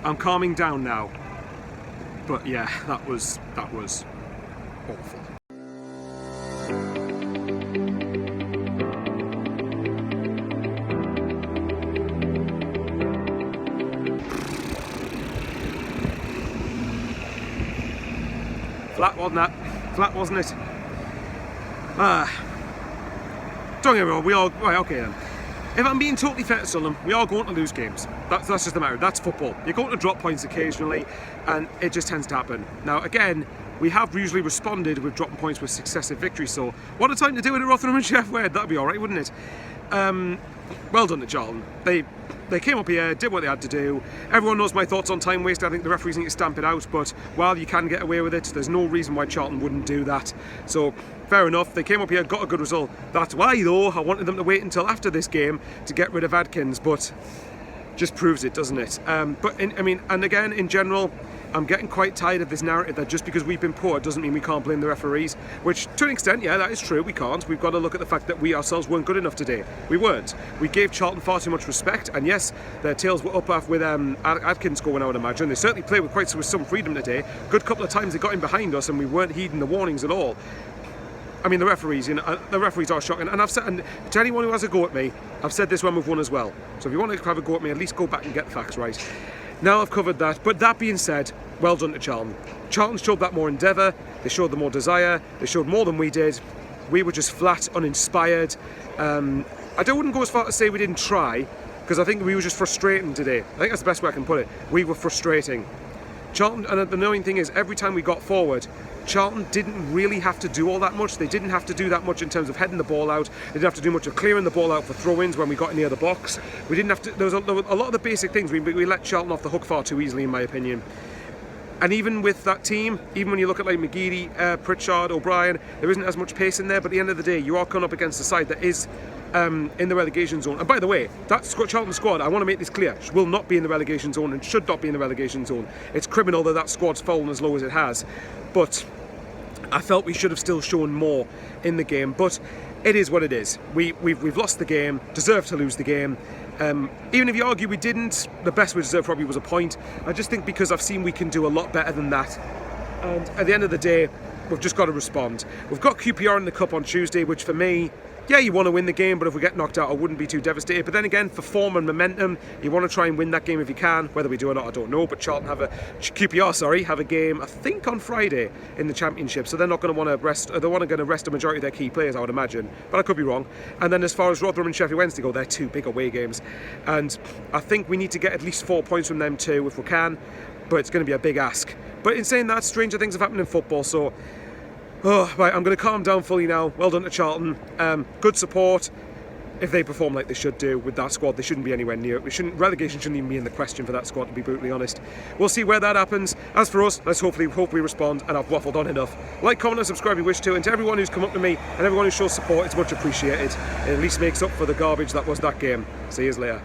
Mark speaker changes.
Speaker 1: I'm calming down now. But yeah, that was awful. Flat, wasn't that? Flat, wasn't it? Don't get me wrong, we all... Right, okay then. If I'm being totally fair to Sunderland, we are going to lose games. That's just the matter. That's football. You're going to drop points occasionally, and it just tends to happen. Now, again, we have usually responded with dropping points with successive victories, so what a time to do it at Rotherham Sheffield Wednesday. That'd be alright, wouldn't it? Well done to Charlton. They came up here, did what they had to do. Everyone knows my thoughts on time waste. I think the referees need to stamp it out, but while you can get away with it, there's no reason why Charlton wouldn't do that. So, fair enough. They came up here, got a good result. That's why, though, I wanted them to wait until after this game to get rid of Adkins, but just proves it, doesn't it? And again, in general, I'm getting quite tired of this narrative that just because we've been poor doesn't mean we can't blame the referees, which to an extent, yeah, that is true, we can't. We've got to look at the fact that we ourselves weren't good enough today. We weren't. We gave Charlton far too much respect, and yes, their tails were up with Adkins going, I would imagine. They certainly played with some freedom today. Good couple of times they got in behind us and we weren't heeding the warnings at all. I mean, the referees are shocking, and I've said, and to anyone who has a go at me, I've said this when we've won as well. So if you want to have a go at me, at least go back and get the facts right. Now I've covered that, but that being said, well done to Charlton. Charlton showed that more endeavour, they showed the more desire, they showed more than we did. We were just flat, uninspired. I wouldn't go as far to say we didn't try, because I think we were just frustrating today. I think that's the best way I can put it. We were frustrating. Charlton, and the annoying thing is, every time we got forward, Charlton didn't really have to do all that much. They didn't have to do that much in terms of heading the ball out. They didn't have to do much of clearing the ball out for throw-ins when we got near the box. We didn't have to. There were a lot of the basic things. We let Charlton off the hook far too easily, in my opinion. And even with that team, even when you look at like McGeady, Pritchard, O'Brien, there isn't as much pace in there. But at the end of the day, you are coming up against a side that is in the relegation zone. And by the way, that Charlton squad, I want to make this clear, will not be in the relegation zone and should not be in the relegation zone. It's criminal that squad's fallen as low as it has. But I felt we should have still shown more in the game. But it is what it is. We've lost the game, deserved to lose the game. Even if you argue we didn't, the best we deserved probably was a point. I just think because I've seen we can do a lot better than that. And at the end of the day, we've just got to respond. We've got QPR in the Cup on Tuesday, which for me, yeah, you want to win the game, but if we get knocked out, I wouldn't be too devastated. But then again, for form and momentum, you want to try and win that game if you can. Whether we do or not, I don't know. But QPR have a game, I think, on Friday in the Championship. So they're not going to want to rest. They're going to rest a majority of their key players, I would imagine. But I could be wrong. And then as far as Rotherham and Sheffield Wednesday go, they're two big away games, and I think we need to get at least 4 points from them too if we can. But it's going to be a big ask. But in saying that, stranger things have happened in football. So. Oh, right, I'm going to calm down fully now. Well done to Charlton. Good support. If they perform like they should do with that squad, they shouldn't be anywhere near it. Relegation shouldn't even be in the question for that squad, to be brutally honest. We'll see where that happens. As for us, let's hope we respond, and I've waffled on enough. Like, comment and subscribe if you wish to, and to everyone who's come up to me and everyone who shows support, it's much appreciated. It at least makes up for the garbage that was that game. See you later.